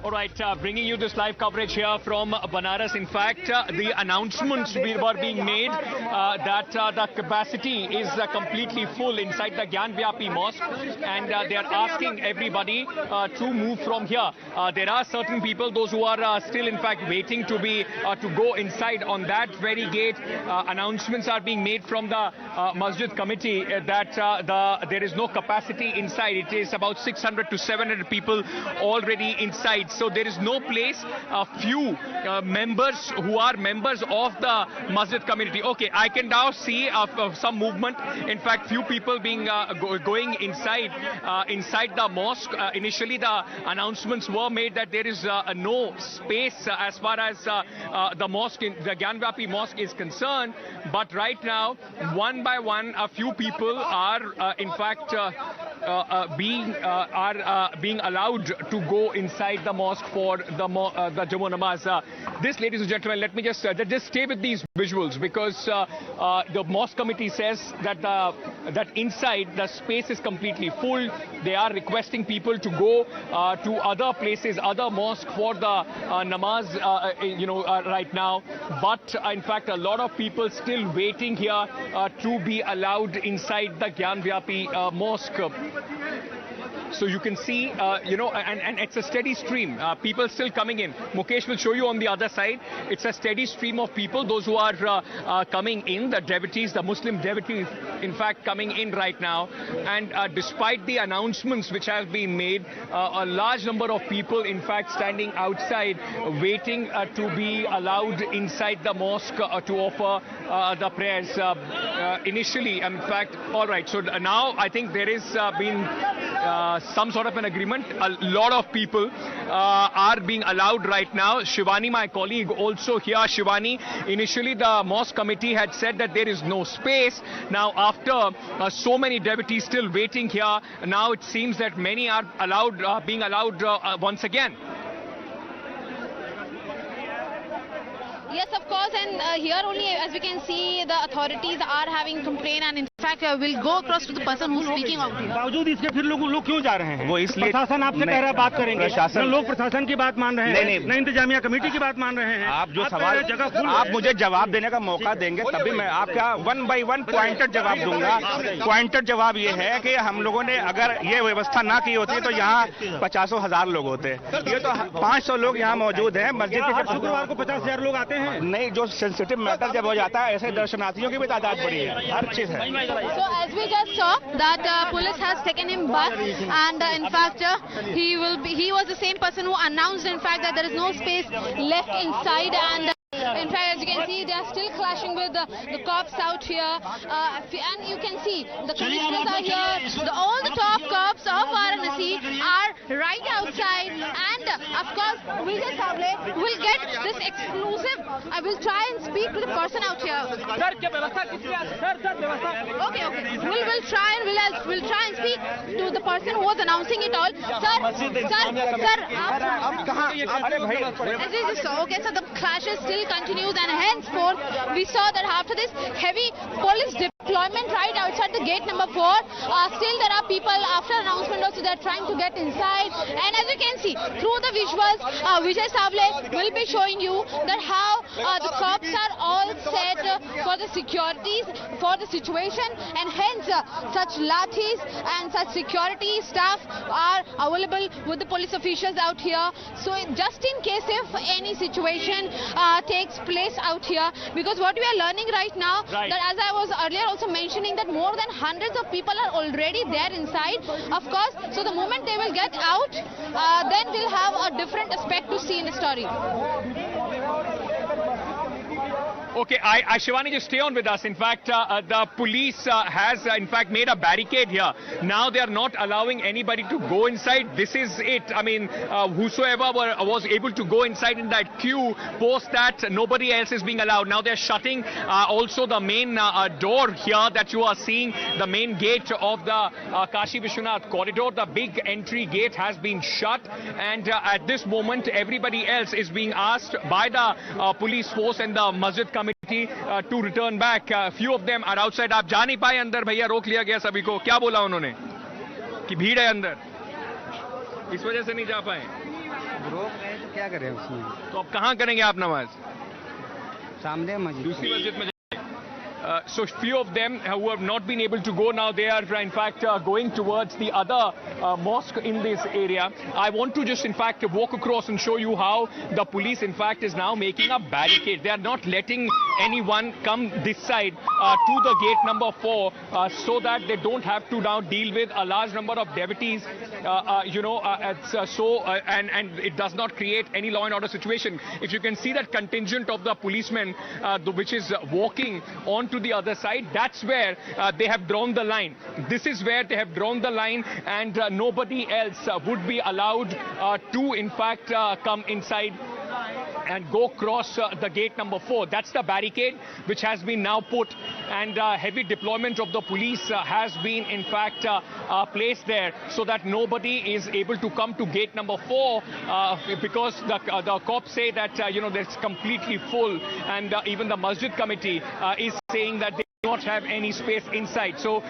All right, bringing you this live coverage here from Banaras. In fact, the announcements were being made that the capacity is completely full inside the Gyanvapi Mosque, and they are asking everybody to move from here. There are certain people, those who are still in fact waiting to go inside. On that very gate, announcements are being made from the Masjid committee that there is no capacity inside. It is about 600 to 700 people already inside. So there is no place. A few members who are members of the Masjid community. Okay, I can now see some movement. In fact, few people being going inside the mosque. Initially, the announcements were made that there is no space as far as the mosque, the Gyanvapi Mosque is concerned. But right now, one by one, a few people are in fact being allowed to go inside the mosque for the Jammu namaz. This, ladies and gentlemen, let me just stay with these visuals, because the mosque committee says that that inside the space is completely full. They are requesting people to go to other places, other mosques for the namaz, right now. But in fact, a lot of people still waiting here to be allowed inside the Gyanvapi Mosque. So you can see, and it's a steady stream. People still coming in. Mukesh will show you on the other side. It's a steady stream of people, those who are coming in, the devotees, the Muslim devotees, in fact, coming in right now. And despite the announcements which have been made, a large number of people, in fact, standing outside, waiting to be allowed inside the mosque to offer the prayers. Initially, in fact, all right. So now I think there is been some sort of an agreement. A lot of people are being allowed right now. Shivani, my colleague, also here. Shivani, initially the mosque committee had said that there is no space. Now, after so many devotees still waiting here, now it seems that many are allowed, being allowed once again. Yes, of course, and here only, as we can see, the authorities are having complaint, and in fact, we'll go across to the person who's speaking out here. बावजूद इसके फिर लोग क्यों जा रहे हैं? वो इसलिए प्रशासन आपसे कह रहा है बात करेंगे, प्रशासन लोग प्रशासन की बात मान रहे हैं, न इंतजामिया कमेटी की बात मान रहे हैं। आप जो सवाल आप मुझे जवाब देने का मौका देंगे तभी मैं आपका 1 by 1 पॉइंटेड जवाब दूंगा। पॉइंटेड जवाब ये है कि हम लोगों ने अगर ये व्यवस्था ना की होती तो यहाँ 50,000 लोग होते। ये तो 500 लोग यहाँ मौजूद हैं। मस्जिद के शुक्रवार को 50,000 लोग आते हैं। नहीं, जो सेंसिटिव मैटर जब हो जाता है, ऐसे दर्शनार्थियों की भी तादाद बढ़ी है, हर चीज है। So as we just saw that police has taken him back, and in fact he was the same person who announced in fact that there is no space left inside, and in fact, as you can see, they are still clashing with the cops out here, and you can see the commissioners are here. All the top cops of Varanasi are right outside, and of course, Vijay Sable will get this exclusive. I will try and speak to the person out here. Okay. We'll try and speak to the person who was announcing it all. Okay, so the clashes still continues, and henceforth we saw that after this heavy police deployment right outside the gate number 4, still there are people after announcement also they are trying to get inside, and as you can see through the visuals, Vijay Sable will be showing you that how the cops are all set for the securities for the situation, and hence such lathis and such security staff are available with the police officials out here. So just in case if any situation takes place out here, because what we are learning right now, that as I was earlier also mentioning, that more than hundreds of people are already there inside, of course. So the moment they will get out, then we'll have a different aspect to see in the story. Okay, Shivani, just stay on with us. In fact, the police has, in fact, made a barricade here. Now they are not allowing anybody to go inside. This is it. I mean, whosoever was able to go inside in that queue, post that, nobody else is being allowed. Now they're shutting also the main door here that you are seeing, the main gate of the Kashi Vishwanath corridor. The big entry gate has been shut, and at this moment, everybody else is being asked by the police force and the Masjid committee to return back. Few of them are outside. आप जा नहीं पाए अंदर, भैया रोक लिया गया सभी को. क्या बोला उन्होंने कि भीड़ है अंदर? इस वजह से नहीं जा पाए? रोक रहे तो क्या करें उसमें? तो अब कहाँ करेंगे आप नमाज? सामने मस्जिद, दूसरी मस्जिद में. So few of them who have not been able to go now, they are in fact going towards the other mosque in this area. I want to just in fact walk across and show you how the police in fact is now making a barricade. They are not letting anyone come this side to the gate number 4 so that they don't have to now deal with a large number of devotees, and it does not create any law and order situation. If you can see that contingent of the policemen which is walking onto the other side, that's where they have drawn the line. This is where they have drawn the line, and nobody else would be allowed to in fact come inside and go across the gate number 4. That's the barricade which has been now put, and heavy deployment of the police has been in fact placed there so that nobody is able to come to gate number 4 because the cops say that that's completely full, and even the masjid committee is saying that they do not have any space inside. So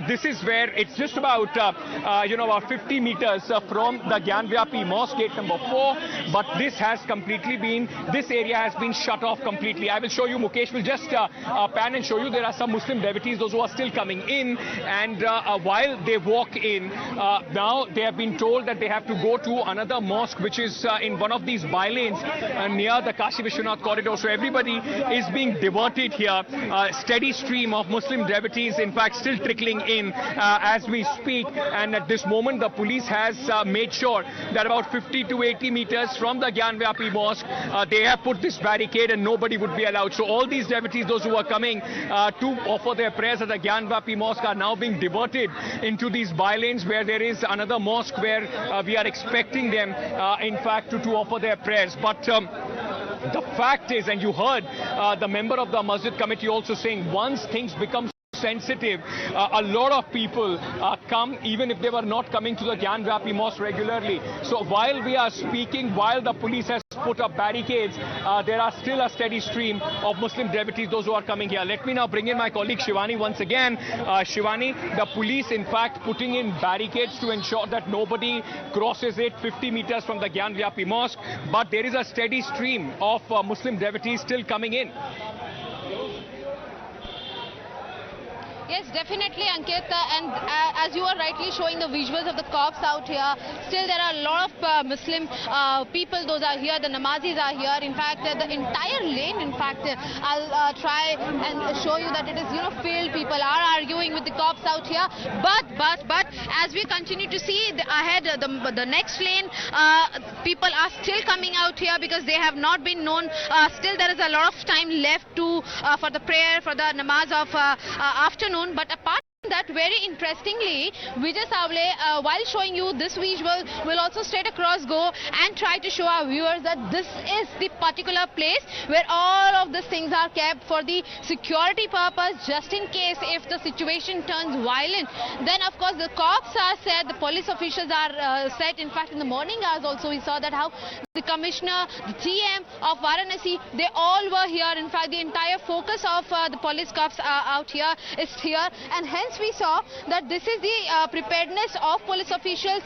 this is where it's just about about 50 meters from the Gyanvapi Mosque, gate number 4, but this area has been shut off completely. I will show you, Mukesh will just pan and show you. There are some Muslim devotees, those who are still coming in, and while they walk in, now they have been told that they have to go to another mosque which is in one of these bylanes near the Kashi Vishwanath corridor. So everybody is being diverted here. Steady stream of Muslim devotees in fact still trickling in as we speak, and at this moment the police has made sure that about 50 to 80 meters from the Gyanvapi Mosque they have put this barricade and nobody would be allowed. So all these devotees, those who are coming to offer their prayers at the Gyanvapi Mosque, are now being diverted into these bylanes where there is another mosque where we are expecting them in fact to offer their prayers. But the fact is, and you heard the member of the masjid committee also saying, once things become sensitive, a lot of people come even if they were not coming to the Gyanvapi Mosque regularly. So while we are speaking, while the police has put up barricades, there are still a steady stream of Muslim devotees, those who are coming here. Let me now bring in my colleague Shivani once again. Shivani, the police in fact putting in barricades to ensure that nobody crosses it 50 meters from the Gyanvapi Mosque, but there is a steady stream of Muslim devotees still coming in. Yes, definitely, Ankit, and as you are rightly showing the visuals of the cops out here, still there are a lot of Muslim people, those are here, the namazis are here. In fact, the entire lane, in fact, I'll try and show you that it is, filled. People are arguing with the cops out here, but as we continue to see ahead, the next lane, people are still coming out here because they have not been known. Still there is a lot of time left to for the prayer, for the namaz of afternoon. But apart from that, very interestingly, Vijay Savle, while showing you this visual, will also straight across go and try to show our viewers that this is the particular place where all of these things are kept for the security purpose, just in case if the situation turns violent. Then of course the cops are set, the police officials are set. In fact, in the morning hours also we saw that how the commissioner, the TM of Varanasi, they all were here. In fact, the entire focus of the police cops out here is here, and hence we saw that this is the preparedness of police officials.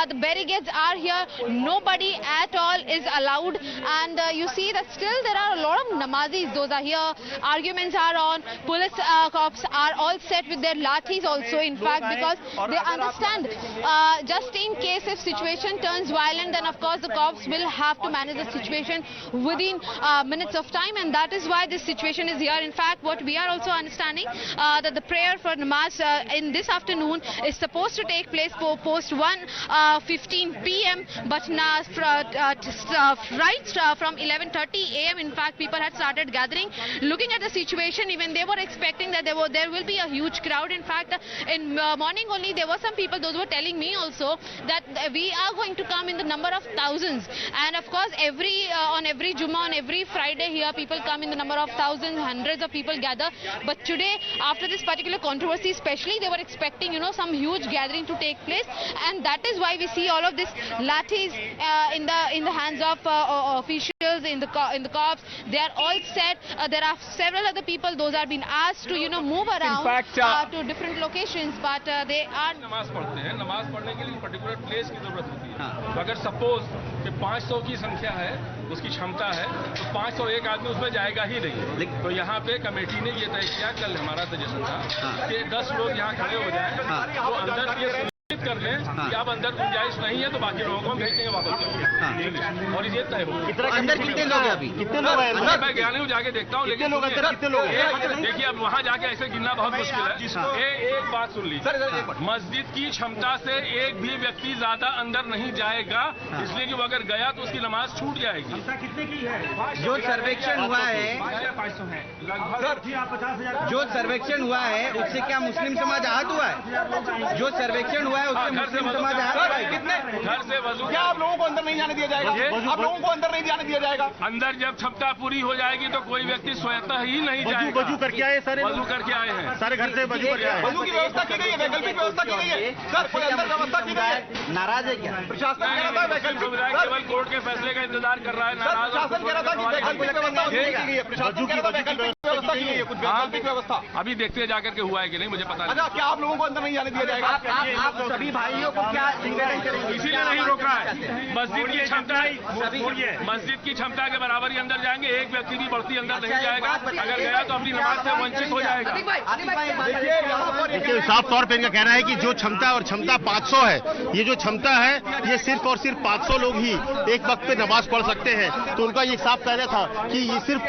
The barricades are here, nobody at all is allowed, and you see that still there are a lot of namazis, those are here, arguments are on, police cops are all set with their lathis also, in fact, because they understand just in case if situation turns violent, then of course the cops will have to manage the situation within minutes of time, and that is why this situation is here. In fact, what we are also understanding that the prayer for namaz in this afternoon is supposed to take place post 1:15 p.m. but now right from 11:30 a.m. in fact people had started gathering. Looking at the situation, even they were expecting that there will be a huge crowd. In fact, in morning only there were some people, those were telling me also that we are going to come in the number of thousands, and of course on every Jummah, on every Friday here people come in the number of thousands, hundreds of people gather. But today, after this particular controversy especially they were expecting, you know, some huge gathering to take place, and that is why we see all of this lathis in the hands of officials in the cops. They are all set. There are several other people; those are being asked to, you know, move around to different locations, but they are. नमाज पढ़ते हैं, नमाज पढ़ने के लिए particular place की जरूरत होती है। तो अगर सपोज कि 500 की संख्या है, उसकी क्षमता है, तो 501 आदमी उसमें जाएगा ही नहीं। तो यहाँ पे कमेटी ने ये तय किया, कल हमारा सजेशन था कि 10 लोग यहाँ खड़े हो जाएं, तो अंदर ये सुनिश्चित कर लें कि अब अंदर गुंजाइश नहीं है तो बाकी लोगों को हम भेज देंगे वापस। और ये तय हो। अंदर कितने लोग हैं अभी? कितने लोग हैं? मैं ज्ञान हूँ, जाके देखता हूँ। लेकिन कितने लोग हैं? देखिए, अब वहाँ जाके ऐसे गिनना बहुत मुश्किल है। एक बात सुन लीजिए, मस्जिद की क्षमता से एक भी व्यक्ति ज्यादा अंदर नहीं जाएगा, इसलिए कि वो अगर गया तो उसकी नमाज छूट जाएगी। कितने की है? जो सर्वेक्षण हुआ है, जो सर्वेक्षण हुआ है उससे क्या मुस्लिम समाज आहत हुआ है? जो सर्वेक्षण हुआ है उससे मुस्लिम समाज आहत हुआ है? कितने घर से वजू? क्या आप लोगों को अंदर नहीं जाने दिया जाएगा? आप लोगों को अंदर नहीं जाने दिया जाएगा? अंदर जब क्षमता पूरी हो जाएगी तो कोई व्यक्ति स्वतः ही नहीं जाएगा। वजू करके आए सारे? वजू करके आए हैं सारे घर से वजू करके आए। वजू की व्यवस्था की गई है, वैकल्पिक व्यवस्था की गई है सर, कोई अंदर व्यवस्था की गई है। नाराज है क्या प्रशासन? कह रहा था वैकल्पिक समुदाय केवल कोर्ट के फैसले का इंतजार कर रहा है। नाराज प्रशासन कह रहा था कि वैकल्पिक व्यवस्था की गई है। प्रशासन कह रहा था वैकल्पिक व्यवस्था की गई है, कुछ वैकल्पिक व्यवस्था। अभी देखते हैं जाकर के हुआ है कि नहीं, मुझे पता नहीं। अच्छा, क्या आप लोगों को अंदर नहीं जाने दिया जाएगा? आप सभी भाइयों को क्या निवेदन करेंगे? इसीलिए नहीं रोका है। मस्जिद की क्षमता, मस्जिद की क्षमता के बराबर ही अंदर जाएंगे। एक व्यक्ति भी बढ़ती अंदर नहीं जाएगा। अगर गया तो अपनी नमाज से वंचित हो जाएगा। देखिए, साफ तौर पे इनका कहना है कि जो क्षमता और क्षमता 500 है, ये जो क्षमता है ये सिर्फ और सिर्फ 500 लोग ही एक वक्त पे नमाज पढ़ सकते हैं। तो उनका ये साफ कहना था कि ये सिर्फ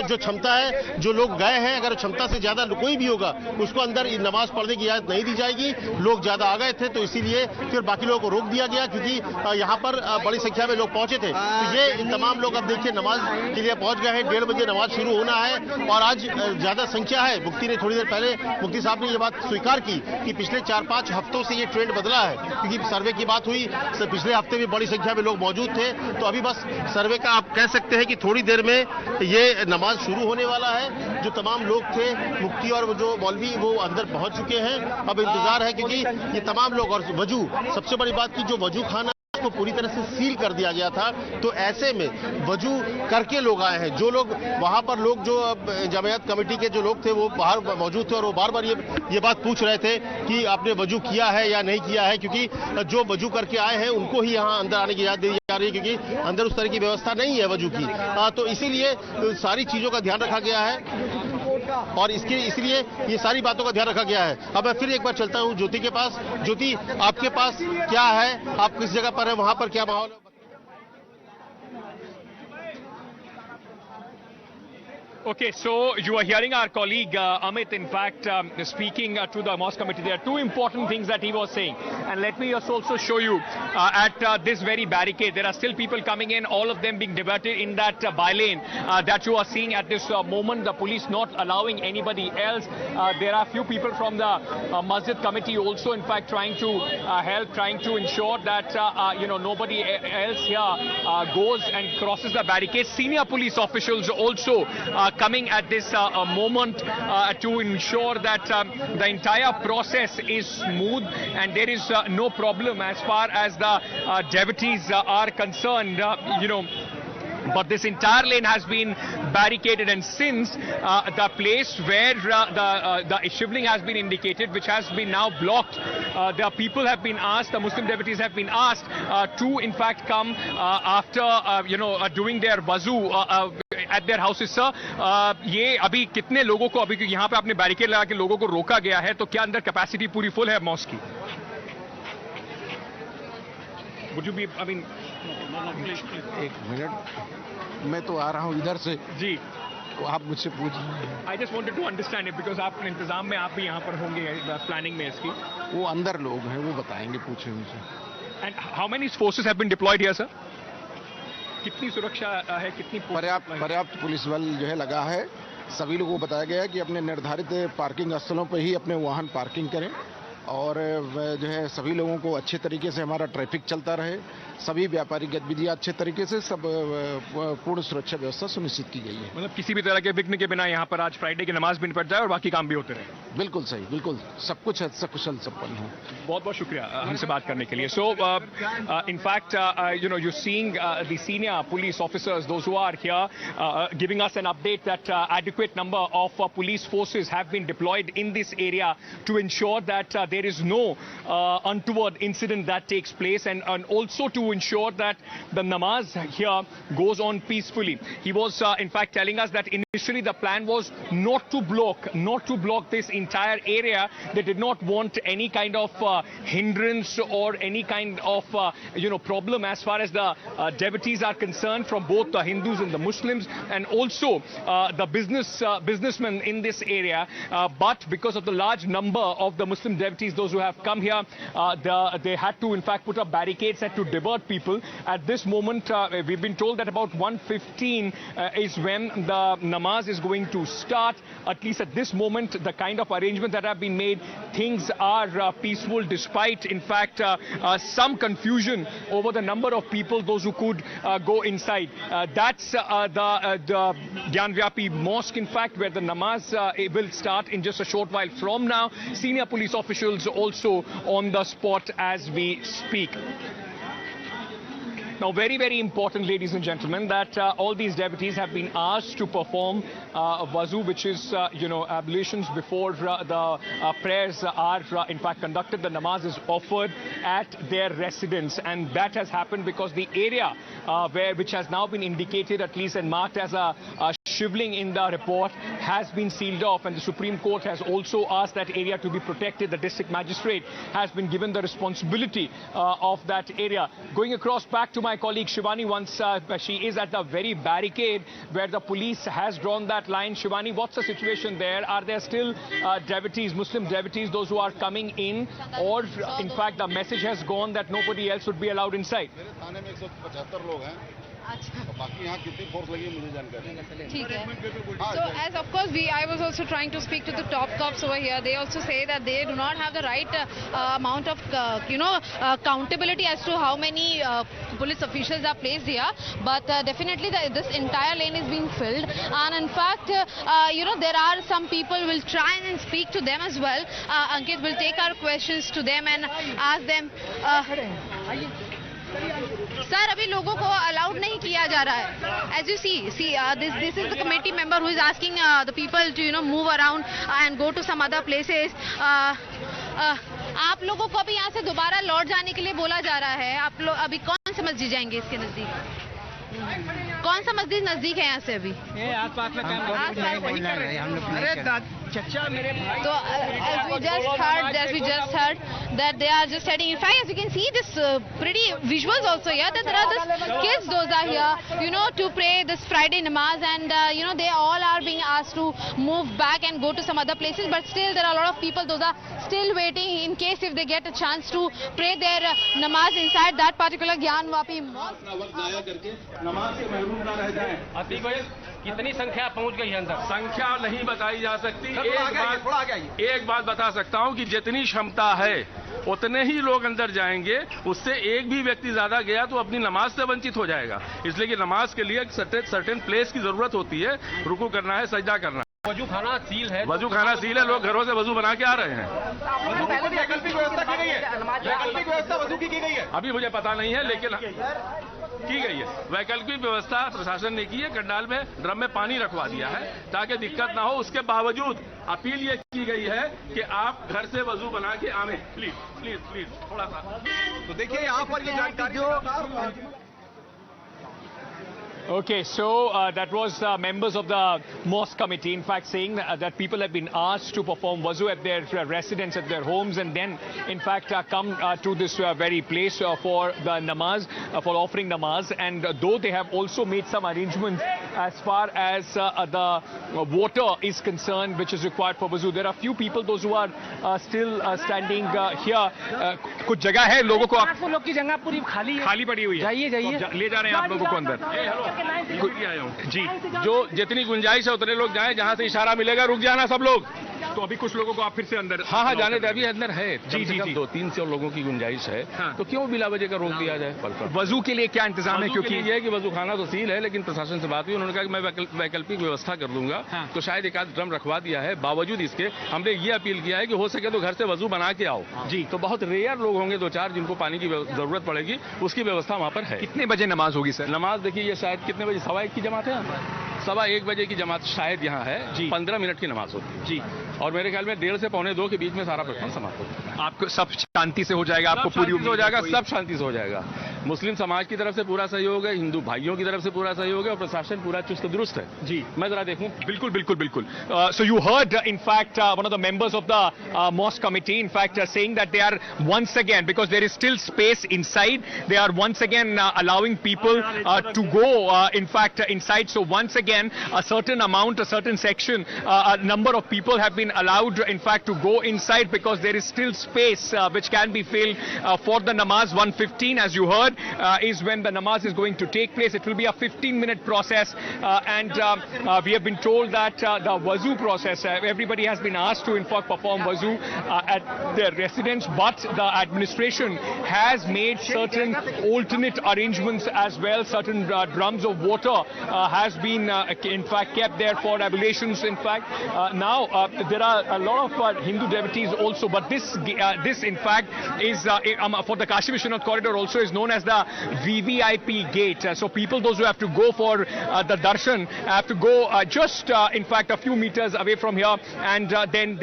जो क्षमता है, जो लोग गए हैं, अगर क्षमता से ज्यादा कोई भी होगा उसको अंदर नमाज पढ़ने की इजाजत नहीं दी जाएगी। लोग ज्यादा आ गए थे तो इसीलिए फिर बाकी लोगों को रोक दिया गया, क्योंकि यहाँ पर बड़ी संख्या में लोग पहुंचे थे। तो ये तमाम लोग अब देखिए नमाज के लिए पहुंच गए हैं। 1:30 बजे नमाज शुरू होना है और आज ज्यादा संख्या है। मुफ्ती ने थोड़ी देर पहले मुफ्ती साहब ने ये बात स्वीकार की कि पिछले 4-5 हफ्तों से ये ट्रेंड बदला है, क्योंकि सर्वे की बात हुई, पिछले हफ्ते भी बड़ी संख्या में लोग मौजूद थे। तो अभी बस सर्वे का आप कह सकते हैं कि थोड़ी देर में ये नमाज शुरू होने वाला है। जो तमाम लोग थे, मुफ्ती और जो मौलवी, वो अंदर पहुंच चुके हैं। अब इंतजार है, क्योंकि ये तमाम लोग, और वजू सबसे बड़ी बात की, जो वजू खाना को पूरी तरह से सील कर दिया गया था, तो ऐसे में वजू करके लोग आए हैं। जो लोग वहां पर लोग जो जमायत कमेटी के जो लोग थे वो बाहर मौजूद थे और वो बार बार ये बात पूछ रहे थे कि आपने वजू किया है या नहीं किया है, क्योंकि जो वजू करके आए हैं उनको ही यहाँ अंदर आने की इजाजत दी जा रही है, क्योंकि अंदर उस तरह की व्यवस्था नहीं है वजू की। तो इसीलिए सारी चीजों का ध्यान रखा गया है और इसलिए ये सारी बातों का ध्यान रखा गया है। अब मैं फिर एक बार चलता हूँ ज्योति के पास। ज्योति, आपके पास क्या है? आप किस जगह पर है? वहां पर क्या माहौल है? Okay, so you are hearing our colleague Amit, in fact, speaking to the mosque committee. There are two important things that he was saying. And let me just also show you at this very barricade, there are still people coming in, all of them being diverted in that by-lane that you are seeing at this moment. The police not allowing anybody else. There are few people from the masjid committee also, in fact, trying to help, trying to ensure that, nobody else here goes and crosses the barricade. Senior police officials also coming at this moment to ensure that the entire process is smooth and there is no problem as far as the devotees are concerned, But this entire lane has been barricaded, and since the place where the shivling has been indicated, which has been now blocked, the people have been asked, the Muslim devotees have been asked to in fact come after doing their wuzu at their houses. Sir, ये अभी कितने लोगों को, अभी यहाँ पे आपने barricade लगा के लोगों को रोका गया है, तो क्या अंदर कैपेसिटी पूरी फुल है मॉस्क की? Would you be, I mean, एक मिनट, मैं तो आ रहा हूँ इधर से जी, तो आप मुझसे पूछिए। I just wanted to understand it because आप इंतजाम में, आप भी यहाँ पर होंगे प्लानिंग में इसकी। वो अंदर लोग हैं, वो बताएंगे, पूछे उनसे। And how many forces have been deployed here, sir? कितनी सुरक्षा है, कितनी पर्याप्त पुलिस बल जो है लगा है। सभी लोगों को बताया गया है कि अपने निर्धारित पार्किंग स्थलों पर ही अपने वाहन पार्किंग करें और जो है सभी लोगों को अच्छे तरीके से हमारा ट्रैफिक चलता रहे, सभी व्यापारिक गतिविधियां अच्छे तरीके से, सब पूर्ण सुरक्षा व्यवस्था सुनिश्चित की गई है। मतलब किसी भी तरह के विघ्न के बिना यहाँ पर आज फ्राइडे की नमाज भी पड़ जाए और बाकी काम भी होते रहे। बिल्कुल सही, बिल्कुल सब कुछ सकुशल संपन्न हो। बहुत बहुत शुक्रिया हमसे बात करने के लिए। सो in fact you're seeing the senior police officers, those who are here, giving us an update that adequate number of police forces have been deployed in this area to ensure that there is no untoward incident that takes place, and also to ensure that the namaz here goes on peacefully. He was in fact telling us that initially the plan was not to block this entire area. They did not want any kind of hindrance or any kind of problem as far as the devotees are concerned from both the Hindus and the Muslims, and also the businessmen in this area. But because of the large number of the Muslim devotees, those who have come here, they had to in fact put up barricades and to divert people. At this moment, we've been told that about 1:15 is when the namaz is going to start. At least at this moment, the kind of arrangements that have been made, things are peaceful, despite in fact some confusion over the number of people, those who could go inside. That's the Gyanvapi Mosque, in fact, where the namaz will start in just a short while from now. Senior police officials also on the spot as we speak. Now, very, very important, ladies and gentlemen, that all these devotees have been asked to perform wuzu, which is, ablutions before the prayers are, in fact, conducted. The namaz is offered at their residence, and that has happened because the area which has now been indicated, at least, and marked as a shivling in the report, has been sealed off, and the Supreme Court has also asked that area to be protected. The district magistrate has been given the responsibility of that area. Going across back to my colleague Shivani, once she is at the very barricade where the police has drawn that line. Shivani, what's the situation there? Are there still devotees, Muslim devotees, those who are coming in, or in fact the message has gone that nobody else would be allowed inside? बाकी यहाँ कितनी force लगी है मुझे जानकारी नहीं। ठीक है. So as of course I was also trying to speak to the top cops over here. They also say that they do not have the right amount of accountability as to how many police officials are placed here. But definitely this entire lane is being filled, and in fact there are some people will try and speak to them as well. Ankit will take our questions to them and ask them. Sir, अभी लोगों को allowed नहीं किया जा रहा है. As you see, this is the committee member who is asking the people to move around and go to some other places. आप लोगों को अभी यहाँ से दोबारा लौट जाने के लिए बोला जा रहा है. आप लोग अभी कौन सा मस्जिद जाएंगे इसके नजदीक? कौन सा मस्जिद नजदीक है यहाँ से अभी? आसपास में So as we just heard that they are just heading. In fact, as you can see, this pretty visuals also here, that there are these kids, those are here, to pray this Friday namaz, and they all are being asked to move back and go to some other places. But still, there are a lot of people, those are still waiting in case if they get a chance to pray their namaz inside that particular Gyanvapi Mosque. कितनी संख्या पहुंच गई है अंदर? संख्या नहीं बताई जा सकती. एक बात बता सकता हूं कि जितनी क्षमता है उतने ही लोग अंदर जाएंगे. उससे एक भी व्यक्ति ज्यादा गया तो अपनी नमाज से वंचित हो जाएगा. इसलिए कि नमाज के लिए सर्टेन प्लेस की जरूरत होती है. रुकू करना है, सजदा करना है. वजू खाना सील है. वजू खाना सील है. लोग घरों से वजू बना के आ रहे हैं. वैकल्पिक व्यवस्था की गई है. वैकल्पिक व्यवस्था वजू की गई है. अभी मुझे पता नहीं है, लेकिन की गई है. वैकल्पिक व्यवस्था प्रशासन ने की है. कंडाल में ड्रम में पानी रखवा दिया है ताकि दिक्कत ना हो. उसके बावजूद अपील ये की गई है कि आप घर से वजू बना के आवे. प्लीज प्लीज प्लीज थोड़ा सा. तो देखिए यहाँ पर ये जानकारी. Okay, so that was members of the mosque committee, in fact, saying that people have been asked to perform wuzu at their residence, at their homes, and then, in fact, come to this very place for the namaz, for offering namaz. And though they have also made some arrangements as far as the water is concerned, which is required for wuzu, there are few people, those who are still standing here. कुछ जगह है लोगों को. 800 लोग की जगह पूरी खाली पड़ी हुई है. जाइए ले जा रहे हैं आप लोगों को अंदर. जी, जो जितनी गुंजाइश है उतने लोग जाएं. जहां से इशारा मिलेगा रुक जाना सब लोग. तो अभी कुछ लोगों को आप फिर से अंदर हाँ जाने दे, अभी अंदर है जी 200-300 लोगों की गुंजाइश है। तो क्यों बिला वजह का रोक दिया जाए? वजू के लिए क्या इंतजाम है? क्योंकि ये है कि वजू खाना तो सील है, लेकिन प्रशासन से बात हुई, उन्होंने कहा कि मैं वैकल्पिक व्यवस्था कर दूंगा। तो शायद एक आध ड्रम रखवा दिया है। बावजूद इसके हमने ये अपील किया है कि हो सके तो घर से वजू बना के आओ जी। तो बहुत रेयर लोग होंगे 2-4 जिनको पानी की जरूरत पड़ेगी, उसकी व्यवस्था वहाँ पर है। कितने बजे नमाज होगी सर? नमाज देखिए ये शायद कितने बजे, 1:15 की जमात है, 1:15 बजे की जमात शायद यहाँ है जी। 15 मिनट की नमाज होती है जी। और मेरे ख्याल में 1:30 से 1:45 के बीच में सारा प्रश्न समाप्त होता है। आपको सब शांति से हो जाएगा? आपको पूरी हो जाएगा, सब शांति से हो जाएगा। मुस्लिम समाज की तरफ से पूरा सहयोग है, हिंदू भाइयों की तरफ से पूरा सहयोग है, और प्रशासन पूरा चुस्त दुरुस्त है जी। मैं जरा देखूं। बिल्कुल बिल्कुल बिल्कुल। So you heard in fact one of the members of the mosque committee in fact saying that they are once again, because there is still space inside, they are once again allowing people to go in fact inside. So once again a certain amount, a certain section, a number of people have been allowed in fact to go inside, because there is still space which can be filled for the namaz. 1:15 as you heard is when the namaz is going to take place. It will be a 15-minute process, and we have been told that the wazoo process, everybody has been asked to in fact perform wazoo at their residence, but the administration has made certain alternate arrangements as well. Certain drums of water has been in fact kept there for ablutions. In fact now there are a lot of Hindu devotees also, but this in fact is for the Kashi Vishwanath corridor also is known as the VVIP gate. So people, those who have to go for the darshan, have to go just in fact a few meters away from here, and then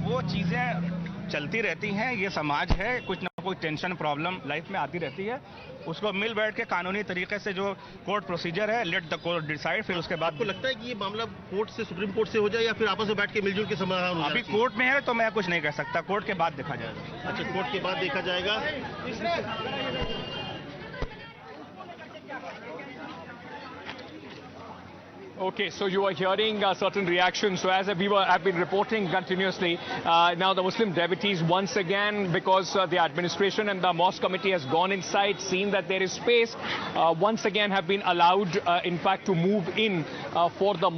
वो चीजें चलती रहती हैं। ये समाज है, कुछ ना कोई टेंशन प्रॉब्लम लाइफ में आती रहती है, उसको मिल बैठ के कानूनी तरीके से जो कोर्ट प्रोसीजर है, लेट द कोर्ट डिसाइड। फिर उसके बाद आपको लगता है कि ये मामला कोर्ट से, सुप्रीम कोर्ट से हो जाए, या फिर आपस में बैठ के मिलजुल के समाधान हो? अभी कोर्ट में है तो मैं कुछ नहीं कह सकता, कोर्ट के बाद देखा जाएगा। अच्छा, कोर्ट के बाद देखा जाएगा। Okay, so you are hearing certain reactions. So as I've been reporting continuously, now the Muslim devotees once again, because the administration and the mosque committee has gone inside, seen that there is space, once again have been allowed, in fact, to move in for the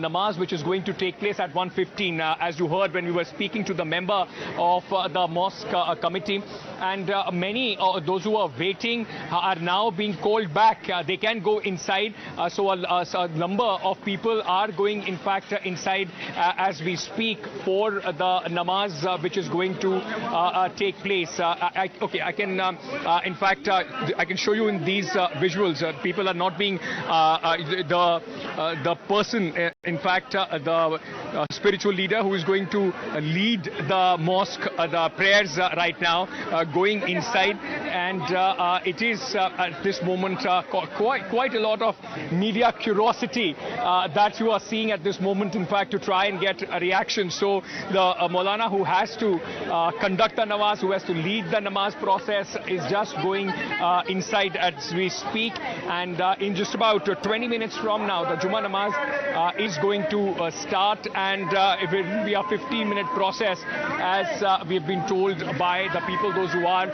namaz, which is going to take place at 1:15, as you heard when we were speaking to the member of the mosque committee. And many those who are waiting are now being called back. They can go inside. So a number of people are going in fact inside as we speak for the namaz which is going to take place. Okay, I can in fact I can show you in these visuals. People are not being the person in fact the spiritual leader who is going to lead the mosque, the prayers right now, going inside, and it is at this moment quite a lot of media curiosity that you are seeing at this moment, in fact, to try and get a reaction. So the Maulana who has to conduct the namaz, who has to lead the namaz process, is just going inside as we speak, and in just about 20 minutes from now the Jummah namaz is going to start, and it will be a 15-minute process, as we've been told by the people, those who are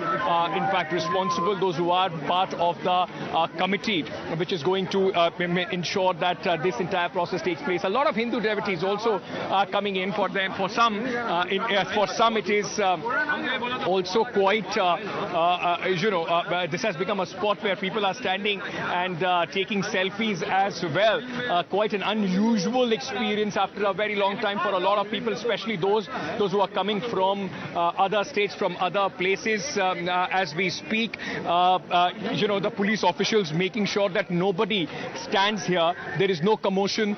in fact responsible, those who are part of the committee which is going to ensure that this entire process takes place. A lot of Hindu devotees also are coming in. For them, for some it is also quite this has become a spot where people are standing and taking selfies as well. Quite an unusual experience after a very long time for a lot of people, especially those who are coming from other states, from other places. As we speak, the police officials making sure that nobody stands here. There is no commotion.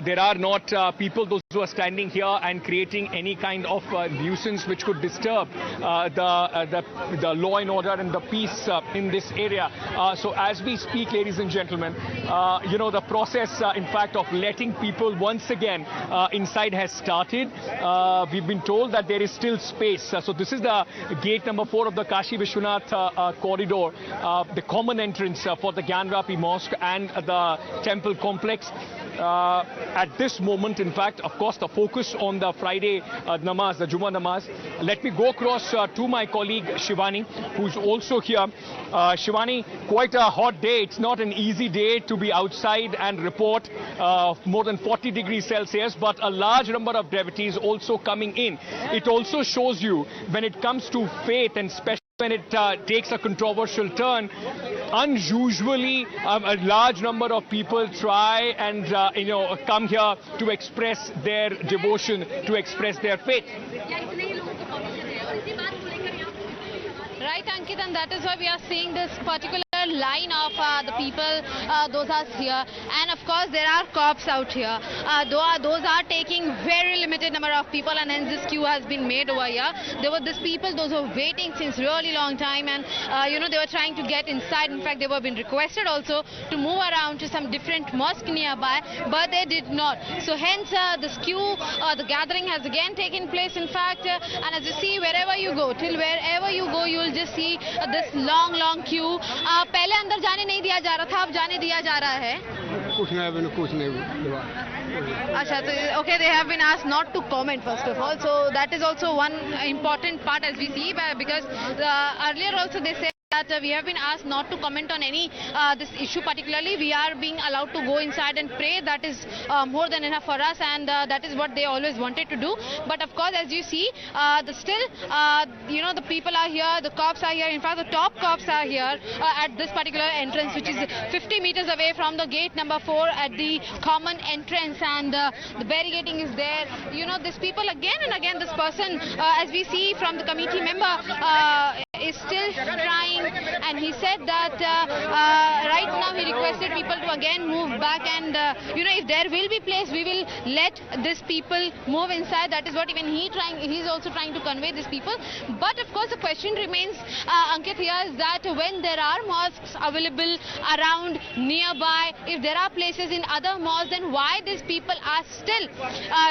There are not people, those who are standing here and creating any kind of nuisance which could disturb the law and order and the peace in this area. So as we speak, ladies and gentlemen, the process in fact of letting people once again inside has started. We've been told that there is still space. So this is the gate number 4 of the Kashi Vishwanath corridor, the common entrance for the Gyanvapi Mosque and the temple complex. At this moment, in fact, of course, the focus on the Friday namaz, the Jummah namaz. Let me go across to my colleague Shivani, who's also here. Shivani, quite a hot day. It's not an easy day to be outside and report more than 40 degrees Celsius, but a large number of devotees also coming in. It also shows you when it comes to faith, and especially when it takes a controversial turn, unusually a large number of people try and come here to express their devotion, to express their faith. Right, Ankit, and that is why we are seeing this particular line of the people, those are here, and of course there are cops out here. Those are taking very limited number of people, and hence this queue has been made over here. There were these people, those who were waiting since really long time, and they were trying to get inside. In fact, they were being requested also to move around to some different mosque nearby, but they did not. So hence this queue, the gathering has again taken place. In fact, and as you see, wherever you go, till wherever you go, you will just see this long queue. पहले अंदर जाने नहीं दिया जा रहा था, अब जाने दिया जा रहा है. कुछ नहीं. Asha, so, okay, they have been asked not to comment first of all, so that is also one important part as we see, because earlier also they said that we have been asked not to comment on any this issue particularly. We are being allowed to go inside and pray. That is more than enough for us, and that is what they always wanted to do. But of course, as you see, the people are here, the cops are here. In fact, the top cops are here at this particular entrance, which is 50 meters away from the gate number 4 at the common entrance, and the barricading is there. These people again and again, this person, as we see from the committee member, is still trying, and he said that right now he requested people to again move back, and if there will be place, we will let these people move inside. That is what even he's also trying to convey these people. But of course the question remains, Ankit, here is that when there are mosques available around nearby, if there are places in other mosques, then why these people are still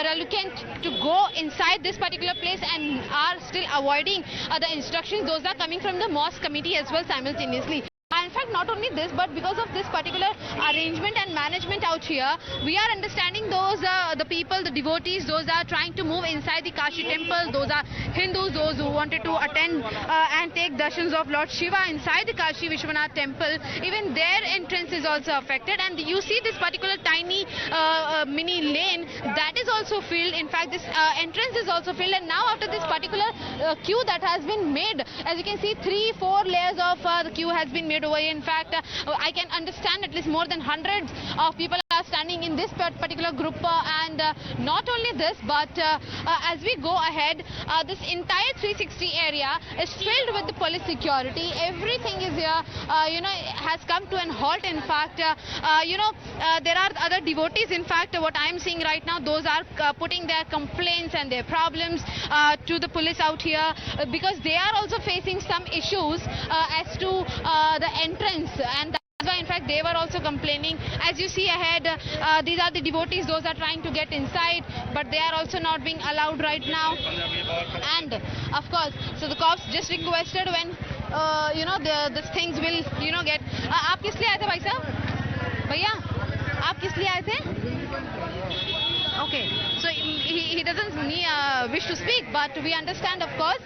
reluctant to go inside this particular place and are still avoiding the instructions? Those are coming from the mosque committee as well simultaneously. In fact, not only this, but because of this particular arrangement and management out here, we are understanding those the people, the devotees, those are trying to move inside the Kashi temple, those are Hindus, those who wanted to attend and take darshans of Lord Shiva inside the Kashi Vishwanath temple, even their entrance is also affected. And you see this particular tiny mini lane, that is also filled. In fact, this entrance is also filled, and now after this particular queue that has been made, as you can see, 3-4 layers of the queue has been made over here. In fact, I can understand at least more than hundreds of people are standing in this particular group, and not only this, but as we go ahead, this entire 360 area is filled with the police security. Everything is here, has come to an halt. In fact, there are other devotees. In fact, what I am seeing right now, those are putting their complaints and their problems to the police out here, because they are also facing some issues as to the entrance, and that's why in fact they were also complaining. As you see ahead, these are the devotees, those are trying to get inside, but they are also not being allowed right now. And of course, so the cops just requested when these things will get. आप किस लिए आए थे भाई साहब? भैया आप किस लिए आए थे? Okay, so he doesn't wish to speak, but we understand, of course,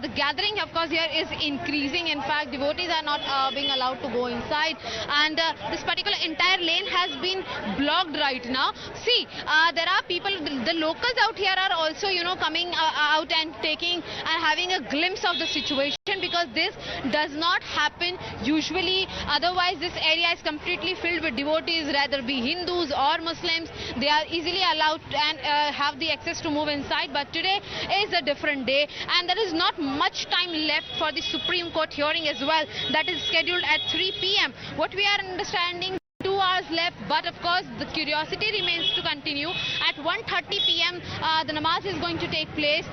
the gathering, of course, here is increasing. In fact, devotees are not being allowed to go inside, and this particular entire lane has been blocked right now. See, there are people, the locals out here are also, coming out and taking and having a glimpse of the situation, because this does not happen usually. Otherwise, this area is completely filled with devotees, rather be Hindus or Muslims. They are easily allowed and have the access to move inside, but today is a different day, and there is not much time left for the Supreme Court hearing as well. That is scheduled at 3 p.m. What we are understanding, 2 hours left, but of course the curiosity remains to continue. At 1:30 p.m. The namaz is going to take place,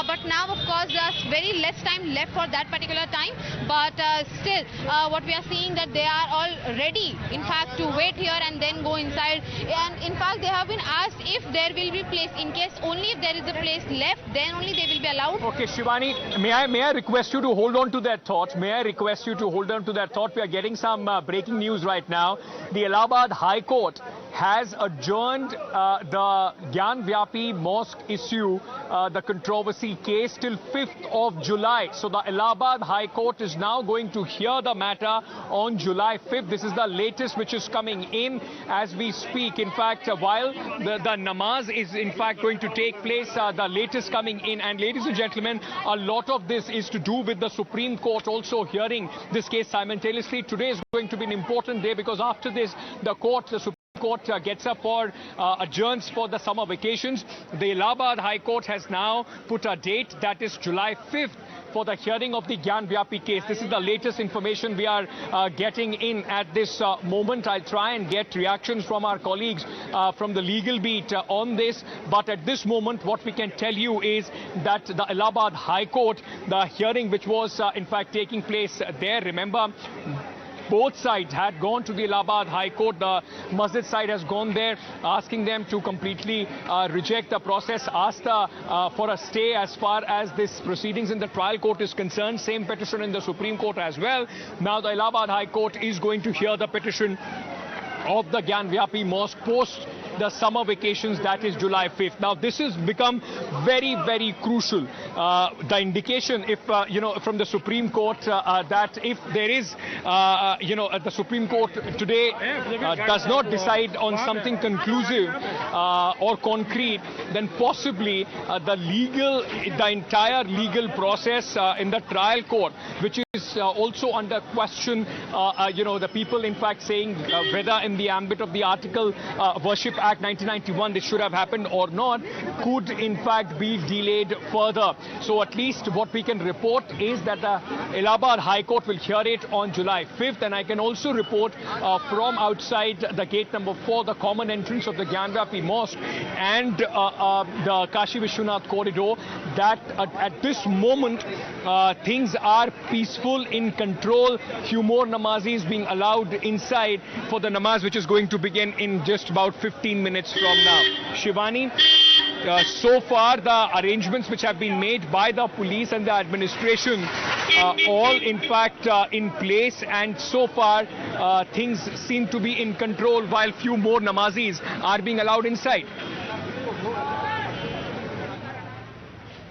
but now of course there's very less time left for that particular time, but still what we are seeing that they are all ready, in fact, to wait here and then go inside. And in fact they have been asked if there will be place, in case only if there is a place left, then only they will be allowed. Okay, Shivani, may I request you to hold on to that thought? May I request you to hold on to that thought? We are getting some breaking news right now. The Allahabad Allahabad High Court has adjourned the Gyanvapi Mosque issue, the controversy case, till 5th of July. So the Allahabad High Court is now going to hear the matter on July 5th. This is the latest which is coming in as we speak. In fact, while the namaz is in fact going to take place, the latest coming in. And ladies and gentlemen, a lot of this is to do with the Supreme Court also hearing this case simultaneously. Today is going to be an important day because after this, the Supreme Court gets up for adjourns for the summer vacations. The Allahabad High Court has now put a date, that is July 5th, for the hearing of the Gyanvapi case. This is the latest information we are getting in at this moment. I'll try and get reactions from our colleagues from the legal beat on this. But at this moment, what we can tell you is that the Allahabad High Court, the hearing which was in fact taking place there, remember, both sides had gone to the Allahabad High Court. The Masjid side has gone there, asking them to completely reject the process, asked for a stay as far as this proceedings in the trial court is concerned. Same petition in the Supreme Court as well. Now the Allahabad High Court is going to hear the petition of the Gyanvapi Mosque post the summer vacations, that is July 5th. Now this has become very, very crucial. The indication, if from the Supreme Court, that if there is, the Supreme Court today does not decide on something conclusive or concrete, then possibly the entire legal process in the trial court, which is also under question, the people in fact saying whether in the ambit of the Article Worship Act 1991 this should have happened or not, could in fact be delayed further. So at least what we can report is that the Allahabad High Court will hear it on July 5th, and I can also report from outside the gate number 4, the common entrance of the Gyanvapi Mosque and the Kashi Vishwanath corridor, that at this moment things are peaceful, in control. Few more namazis being allowed inside for the namaz, which is going to begin in just about 15 minutes from now. Shivani, so far the arrangements which have been made by the police and the administration all in fact in place, and so far things seem to be in control while few more namazis are being allowed inside.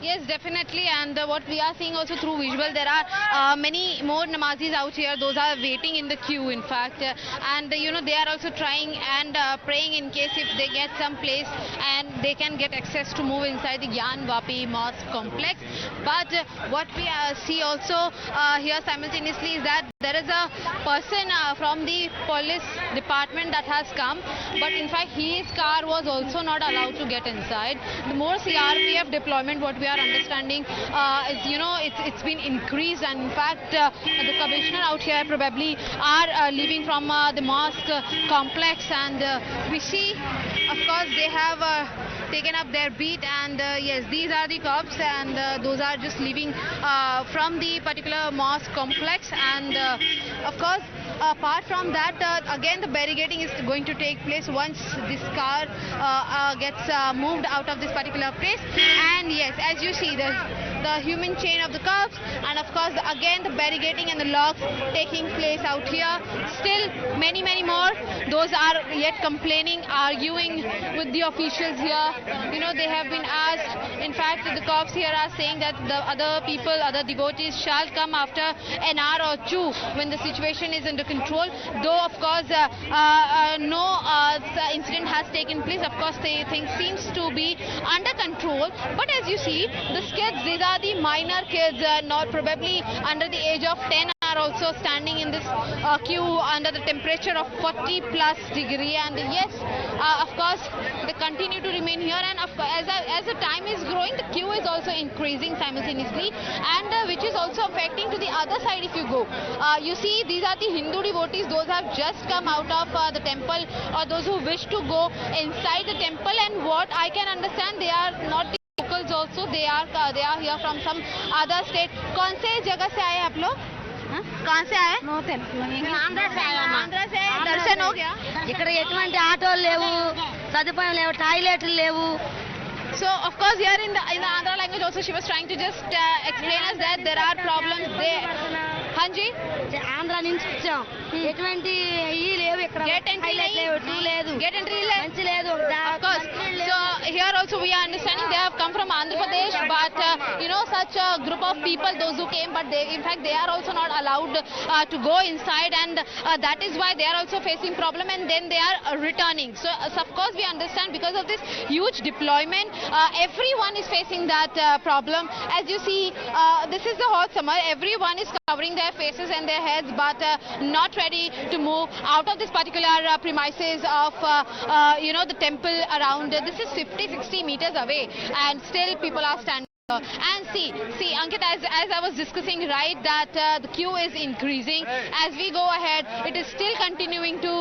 Yes, definitely, and what we are seeing also through visual, there are many more namazis out here. Those are waiting in the queue, in fact, and they are also trying and praying in case if they get some place and they can get access to move inside the Gyanvapi Mosque complex. But what we see also here simultaneously is that there is a person from the police department that has come, but in fact his car was also not allowed to get inside. The more CRPF deployment, what we are understanding is, it's been increased, and in fact the commissioner out here probably are leaving from the mosque complex, and we see, of course, they have taken up their beat, and yes, these are the cops, and those are just leaving from the particular mosque complex, and of course, apart from that, again the barricading is going to take place once this car gets moved out of this particular place. And yes, as you see, the human chain of the cops, and of course again the barricading and the locks taking place out here. Still many more, those are yet complaining, arguing with the officials here. They have been asked, in fact the cops here are saying that the other devotees shall come after an hour or two when the situation is under control, though of course no incident has taken place. Of course things seems to be under control, but as you see, the kids, these are the minor kids, not probably under the age of 10, are also standing in this queue under the temperature of 40+ degree, and yes, of course they continue to remain here, and of course, as the time is growing, the queue is also increasing simultaneously, and which is also affecting to the other side. If you go, you see, these are the Hindu devotees, those have just come out of the temple, or those who wish to go inside the temple, and what I can understand, they are not the locals also, they are here from some other state. कौन से जगह से आए आप लोग? कहाँ से आए? आंध्र से आए. आंध्र से दर्शन हो गया? ఇక్కడ ఎటువంటి ఆటోలు లేవు, సదుపాయం లేవు, టాయిలెట్లు లేవు. So of course here in the Andhra language also she was trying to just explain us that there are problems there. Hanji? Andhra నుంచి వచ్చాం ఎటువంటి ఈ లేవు ఇక్కడ Get entry లేదు Get entry మంచి లేదు Of course. So here also we are understanding they have come from Andhra Pradesh, but you know, such a group of people, those who came, but in fact they are also not allowed to go inside, and that is why they are also facing problem, and then they are returning. So of course we understand because of this huge deployment, everyone is facing that problem. As you see, this is the hot summer. Everyone is covering their faces and their heads, but not ready to move out of this particular premises of you know, the temple around. This is 50-60 meters away, and still people are standing. And see Ankit, as I was discussing, right, that the queue is increasing as we go ahead. It is still continuing to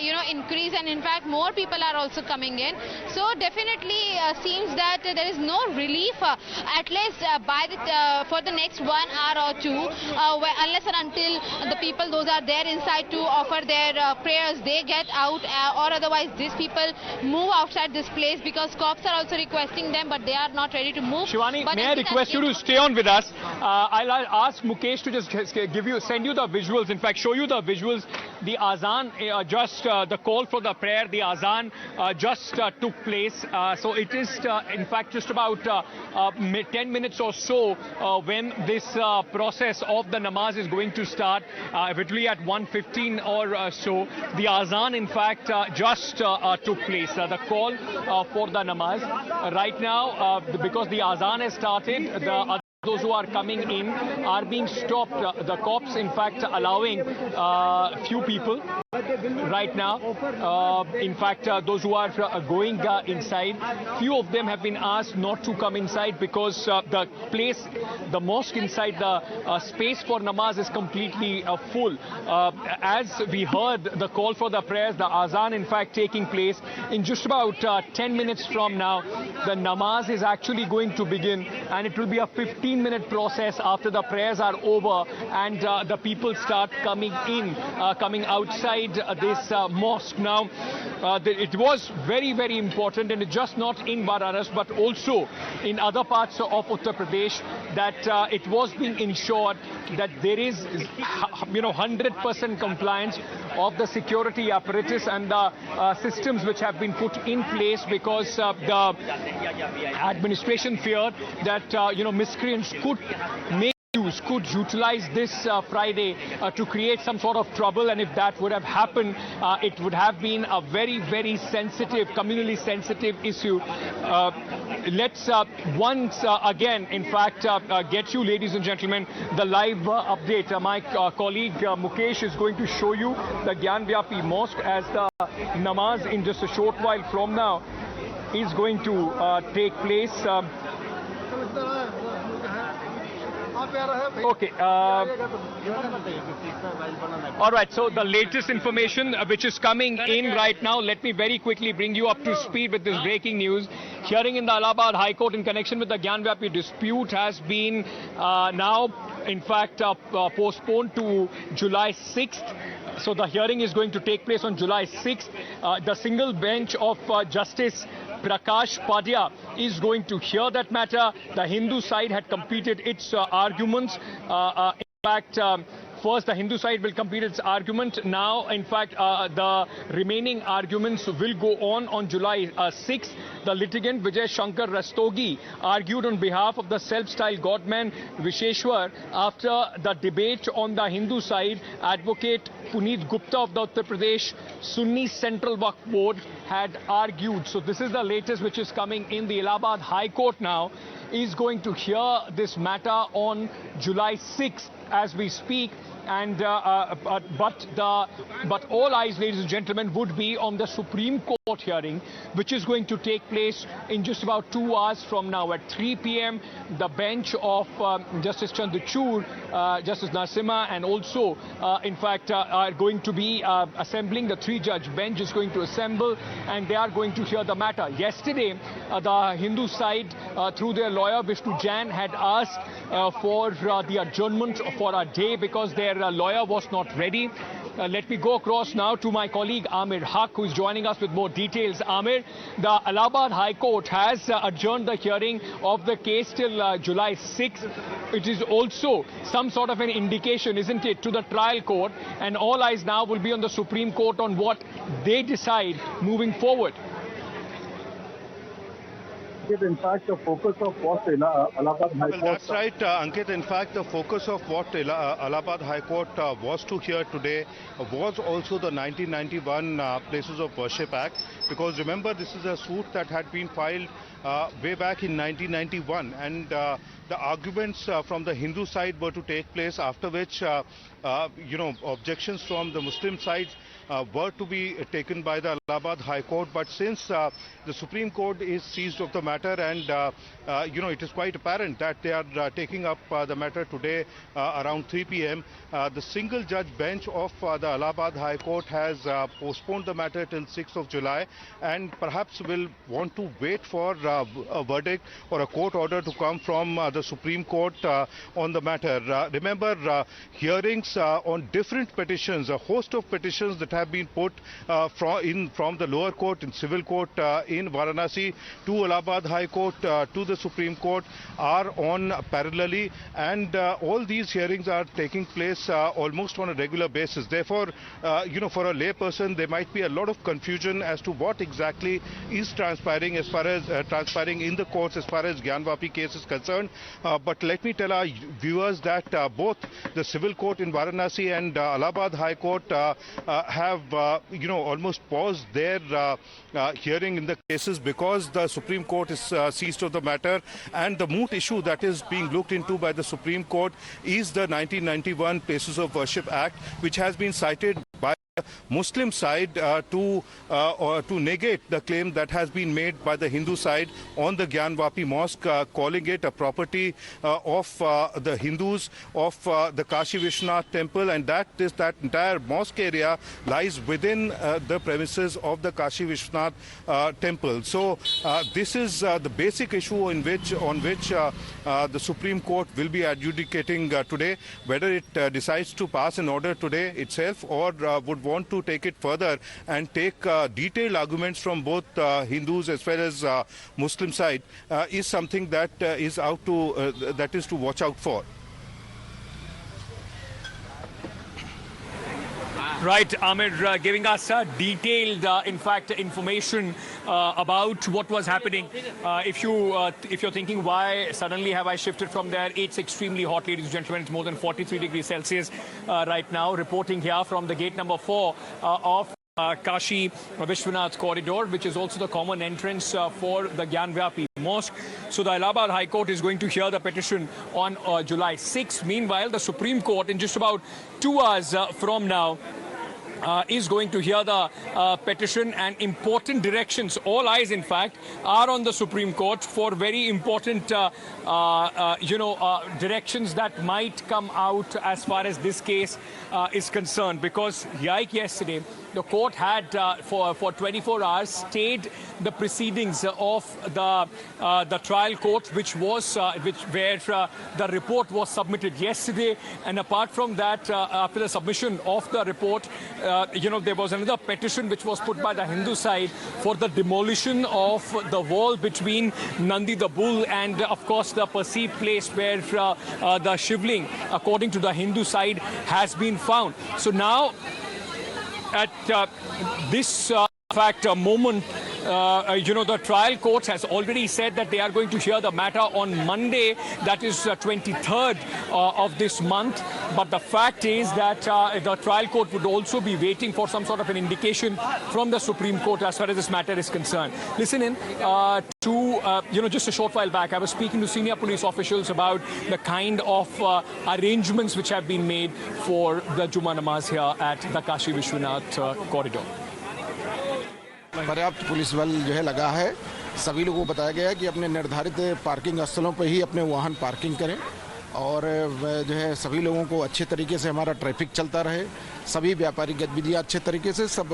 you know, increase, and in fact more people are also coming in. So definitely seems that there is no relief at least by the for the next 1 hour or two, unless and until the people those are there inside to offer their prayers, they get out, or otherwise these people move outside this place, because cops are also requesting them, but they are not ready to move. Shivani, may I request you to stay on with us? I'll ask Mukesh to just send you the visuals, in fact show you the visuals. The azan, the call for the prayer, the azan just took place. So it is in fact just about 10 minutes or so when this process of the namaz is going to start. Eventually at 1:15 or so, the azan in fact just took place. The call for the namaz right now, because the azan has started, those who are coming in are being stopped. The cops in fact allowing few people right now. In fact, those who are going inside, few of them have been asked not to come inside, because the place, the mosque inside, the space for namaz is completely full. As we heard the call for the prayers, the azan in fact taking place in just about 10 minutes from now. The namaz is actually going to begin, and it will be a 15-minute process after the prayers are over and the people start coming in, coming outside this mosque. Now, it was very, very important, and it's just not in Varanasi but also in other parts of Uttar Pradesh, that it was being ensured that there is, you know, 100% compliance of the security apparatus and the systems which have been put in place, because the administration feared that you know, miscreants could utilize this Friday to create some sort of trouble, and if that would have happened, it would have been a very, very sensitive, communally sensitive issue. Let's once again, in fact, get you, ladies and gentlemen, the live update. My colleague Mukesh is going to show you the Gyanvapi Mosque as the namaz in just a short while from now is going to take place. Okay. All right. So the latest information which is coming in right now, let me very quickly bring you up to speed with this breaking news. Hearing in the Allahabad High Court in connection with the Gyanvapi dispute has been now, in fact, postponed to July 6th. So the hearing is going to take place on July 6th. The single bench of Justice Prakash Padya is going to hear that matter. The Hindu side had completed its arguments. In fact, first the Hindu side will complete its argument. Now, in fact, the remaining arguments will go on July 6th. The litigant Vijay Shankar Rastogi argued on behalf of the self-styled godman Visheshwar. After the debate on the Hindu side, advocate Puneet Gupta of the Uttar Pradesh Sunni Central Waqf Board had argued. So this is the latest which is coming in. The Allahabad High Court now is going to hear this matter on July 6th as we speak. And but all eyes, ladies and gentlemen, would be on the Supreme Court hearing, which is going to take place in just about 2 hours from now at 3 p.m. The bench of Justice Chandrachud, Justice Nasimha, and also, in fact, are going to be assembling. The 3-judge bench is going to assemble, and they are going to hear the matter. Yesterday, the Hindu side, through their lawyer Vishnu Jain, had asked for the adjournment for a day because their lawyer was not ready. let me go across now to my colleague Amir Haq, who is joining us with more details. Amir, the Allahabad High Court has adjourned the hearing of the case till July 6th. It is also some sort of an indication, isn't it, to the trial court, and all eyes now will be on the Supreme Court on what they decide moving forward. In fact, the focus of what Allahabad High Court... Well, that's right, Ankit. In fact, the focus of what Allahabad High Court was to hear today was also the 1991 Places of Worship Act. Because remember, this is a suit that had been filed way back in 1991, and the arguments from the Hindu side were to take place, after which, objections from the Muslim side were to be taken by the Allahabad High Court. But since the Supreme Court is seized of the matter, and it is quite apparent that they are taking up the matter today around 3 p.m. The single judge bench of the Allahabad High Court has postponed the matter till 6th of July, and perhaps will want to wait for a verdict or a court order to come from the Supreme Court on the matter. Remember, hearings on different petitions, a host of petitions that have been put from the lower court in civil court in Varanasi to Allahabad High Court to the Supreme Court are on parallelly, and all these hearings are taking place almost on a regular basis. Therefore, for a layperson, there might be a lot of confusion as to what exactly is transpiring as far as transpiring in the courts as far as Gyanvapi case is concerned. But let me tell our viewers that both the civil court in Varanasi and Allahabad High Court have almost paused their hearing in the cases because the Supreme Court is seized of the matter, and the moot issue that is being looked into by the Supreme Court is the 1991 Places of Worship Act, which has been cited by Muslim side to negate the claim that has been made by the Hindu side on the Gyanvapi Mosque, calling it a property of the Hindus, of the Kashi Vishwanath temple, and that entire mosque area lies within the premises of the Kashi Vishwanath temple. So this is the basic issue on which the Supreme Court will be adjudicating today, whether it decides to pass an order today itself or would want to take it further and take detailed arguments from both Hindus as well as Muslim side is something that is to watch out for. Right, Amir, giving us detailed, information about what was happening. If you're thinking why suddenly have I shifted from there, it's extremely hot, ladies and gentlemen. It's more than 43 degrees Celsius right now. Reporting here from the gate number 4 of Kashi Vishwanath corridor, which is also the common entrance for the Gyanvapi Mosque. So the Allahabad High Court is going to hear the petition on July 6th. Meanwhile, the Supreme Court, in just about 2 hours from now, is going to hear the petition, and important directions, all eyes in fact, are on the Supreme Court for very important directions that might come out as far as this case is concerned. Because like yesterday, the court had for 24 hours stayed the proceedings of the trial court, which was where the report was submitted yesterday. And apart from that, after the submission of the report, there was another petition which was put by the Hindu side for the demolition of the wall between Nandi the bull and, of course, the perceived place where the shivling, according to the Hindu side, has been found. So now, at this moment, the trial court has already said that they are going to hear the matter on Monday, that is 23rd of this month. But the fact is that the trial court would also be waiting for some sort of an indication from the Supreme Court as far as this matter is concerned. Listen in to, just a short while back, I was speaking to senior police officials about the kind of arrangements which have been made for the Juma namaz here at the Kashi Vishwanath corridor. पर्याप्त police बल जो है लगा है। सभी लोगों को बताया गया है कि अपने निर्धारित पार्किंग स्थलों पर ही अपने वाहन पार्किंग करें, और जो है सभी लोगों को अच्छे तरीके से हमारा ट्रैफिक चलता रहे, सभी व्यापारिक गतिविधियां अच्छे तरीके से, सब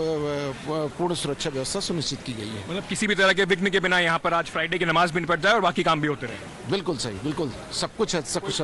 पूर्ण सुरक्षा व्यवस्था सुनिश्चित की गई है। मतलब किसी भी तरह के विघ्न के बिना यहाँ पर आज फ्राइडे की नमाज भी निपट जाए और बाकी काम भी होते रहे। बिल्कुल सही, बिल्कुल सब कुछ है, सब कुछ।